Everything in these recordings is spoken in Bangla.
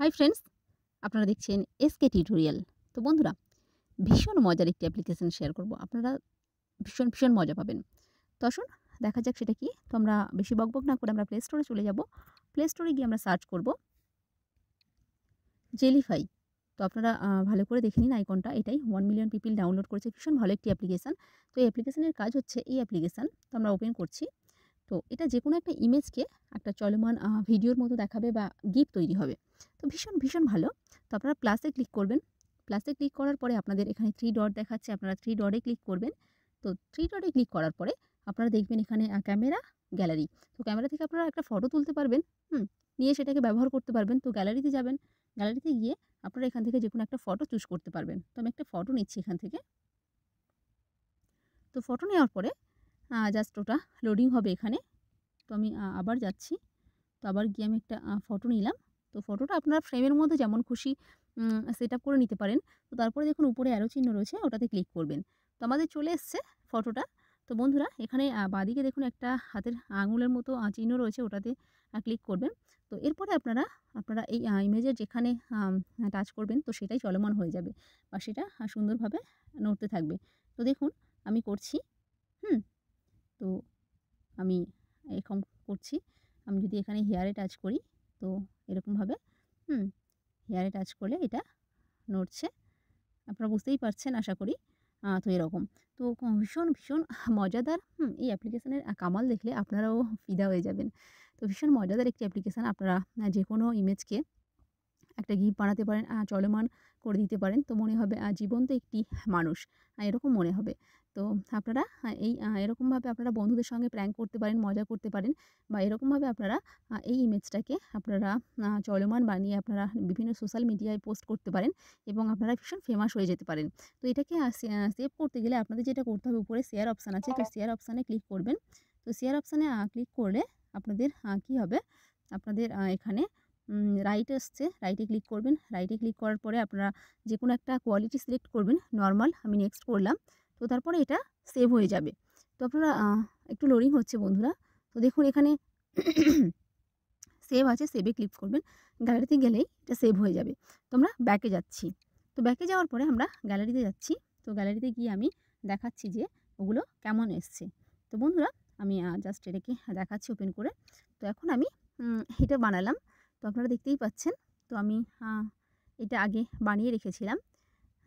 হাই ফ্রেন্ডস, আপনারা দেখছেন এসকে টিউটোরিয়াল। তো বন্ধুরা, ভীষণ মজার একটি অ্যাপ্লিকেশন শেয়ার করব। আপনারা ভীষণ মজা পাবেন। তো আসুন দেখা যাক সেটা কি। তো আমরা বেশি বকবক না করে আমরা প্লে স্টোরে চলে যাব। প্লে স্টোরে গিয়ে আমরা সার্চ করব জেলিফাই। তো আপনারা ভালো করে দেখে নিন আইকনটা। এটাই 1 মিলিয়ন পিপল ডাউনলোড করেছে। ভীষণ ভালো একটি অ্যাপ্লিকেশন। তো এই অ্যাপ্লিকেশনের কাজ হচ্ছে এই অ্যাপ্লিকেশন। তো আমরা ওপেন করছি। তো এটা যেকোনো একটা ইমেজকে একটা চলমান ভিডিওর মতো দেখাবে বা গিফ তৈরি হবে। তো ভীষণ ভালো। তো আপনারা প্লাসে ক্লিক করবেন। প্লাসে ক্লিক করার পরে আপনাদের এখানে 3 ডট দেখাচ্ছে। আপনারা 3 ডটে ক্লিক করবেন। তো 3 ডটে ক্লিক করার পরে আপনারা দেখবেন এখানে ক্যামেরা, গ্যালারি। তো ক্যামেরা থেকে আপনারা একটা ফটো তুলতে পারবেন। হুম? নিয়ে সেটাকে ব্যবহার করতে পারবেন। তো গ্যালারিতে যাবেন। গ্যালারিতে গিয়ে আপনারা এখান থেকে যেকোনো একটা ফটো চুজ করতে পারবেন। তো আমি একটা ফটো নিচ্ছি এখান থেকে। তো ফটো নেওয়ার পরে জাস্ট ওটা লোডিং হবে এখানে। তো আমি আবার যাচ্ছি। তো আবার গিয়ে আমি একটা ফটো নিলাম। তো ফটোটা আপনারা ফ্রেমের মধ্যে যেমন খুশি সেটআপ করে নিতে পারেন। তো তারপরে দেখুন উপরে অ্যারো চিহ্ন রয়েছে, ওটাতে ক্লিক করবেন। তো আমাদের চলে এসছে ফটোটা। তো বন্ধুরা এখানে বাঁদিকে দেখুন একটা হাতের আঙুলের মতো চিহ্ন রয়েছে, ওটাতে ক্লিক করবেন। তো এরপরে আপনারা এই ইমেজের যেখানে টাচ করবেন তো সেটাই চলমান হয়ে যাবে বা সেটা সুন্দরভাবে নড়তে থাকবে। তো দেখুন আমি করছি। হুম? তো আমি এরকম করছি। আমি যদি এখানে হেয়ারে টাচ করি তো এরকমভাবে হুম, হেয়ারে টাচ করলে এটা নড়ছে। আপনারা বুঝতেই পারছেন আশা করি। তো এরকম। তো ভীষণ মজাদার। এই অ্যাপ্লিকেশনের কামাল দেখলে আপনারাও ফিদা হয়ে যাবেন। তো ভীষণ মজাদার একটি অ্যাপ্লিকেশন। আপনারা যেকোনো ইমেজকে একটা গিফট বানাতে পারেন, চলমান করে দিতে পারেন। তো মনে হবে জীবন্ত একটি মানুষ। এরকম মনে হবে। তো আপনারা এরকমভাবে আপনারা বন্ধুদের সঙ্গে প্র্যাঙ্ক করতে পারেন, মজা করতে পারেন বা এরকমভাবে আপনারা এই ইমেজটাকে আপনারা চলমান বানিয়ে আপনারা বিভিন্ন সোশ্যাল মিডিয়ায় পোস্ট করতে পারেন এবং আপনারা ভীষণ ফেমাস হয়ে যেতে পারেন। তো এটাকে সেভ করতে গেলে আপনাদের যেটা করতে হবে, উপরে শেয়ার অপশান আছে। তো শেয়ার অপশানে ক্লিক করবেন। তো শেয়ার অপশানে ক্লিক করলে আপনাদের কি হবে? আপনাদের এখানে রাইট আসছে, রাইটে ক্লিক করবেন। রাইটে ক্লিক করার পরে আপনারা যেকোনো একটা কোয়ালিটি সিলেক্ট করবেন। নরমাল, আমি নেক্সট করলাম। তো তারপরে এটা সেভ হয়ে যাবে। তো আপনারা একটু লোডিং হচ্ছে বন্ধুরা। তো দেখুন এখানে সেভ আছে, সেভে ক্লিক করবেন। গ্যালারিতে গেলেই এটা সেভ হয়ে যাবে। তো আমরা ব্যাকে যাচ্ছি। তো ব্যাকে যাওয়ার পরে আমরা গ্যালারিতে যাচ্ছি। তো গ্যালারিতে গিয়ে আমি দেখাচ্ছি যে ওগুলো কেমন এসছে। তো বন্ধুরা আমি জাস্ট এটাকে দেখাচ্ছি ওপেন করে। তো এখন আমি এটা বানালাম। তো আপনারা দেখতেই পাচ্ছেন। তো আমি এটা আগে বানিয়ে রেখেছিলাম।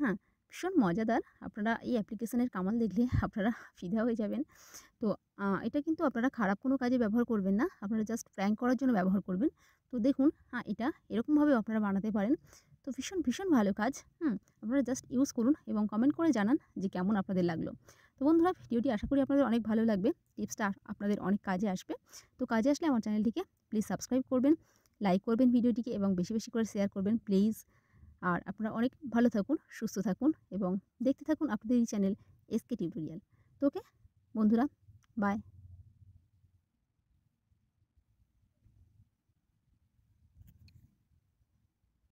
হ্যাঁ? ভীষণ মজাদার। আপনারা এই অ্যাপ্লিকেশনের কামাল দেখলে আপনারা ফিদা হয়ে যাবেন। তো এটা কিন্তু আপনারা খারাপ কোনো কাজে ব্যবহার করবেন না। আপনারা জাস্ট প্র্যাঙ্ক করার জন্য ব্যবহার করবেন। তো দেখুন এটা এরকমভাবেও আপনারা বানাতে পারেন। তো ভীষণ ভালো কাজ। আপনারা জাস্ট ইউজ করুন এবং কমেন্ট করে জানান যে কেমন আপনাদের লাগলো। তো বন্ধুরা ভিডিওটি আশা করি আপনাদের অনেক ভালো লাগবে। টিপসটা আপনাদের অনেক কাজে আসবে। তো কাজে আসলে আমার চ্যানেলটিকে প্লিজ সাবস্ক্রাইব করবেন, লাইক করবেন ভিডিওটিকে এবং বেশি করে শেয়ার করবেন প্লিজ। আর আপনারা অনেক ভালো থাকুন, সুস্থ থাকুন এবং দেখতে থাকুন আপনাদের এই চ্যানেল এসকে টিউটোরিয়াল। তো ওকে বন্ধুরা, বাই।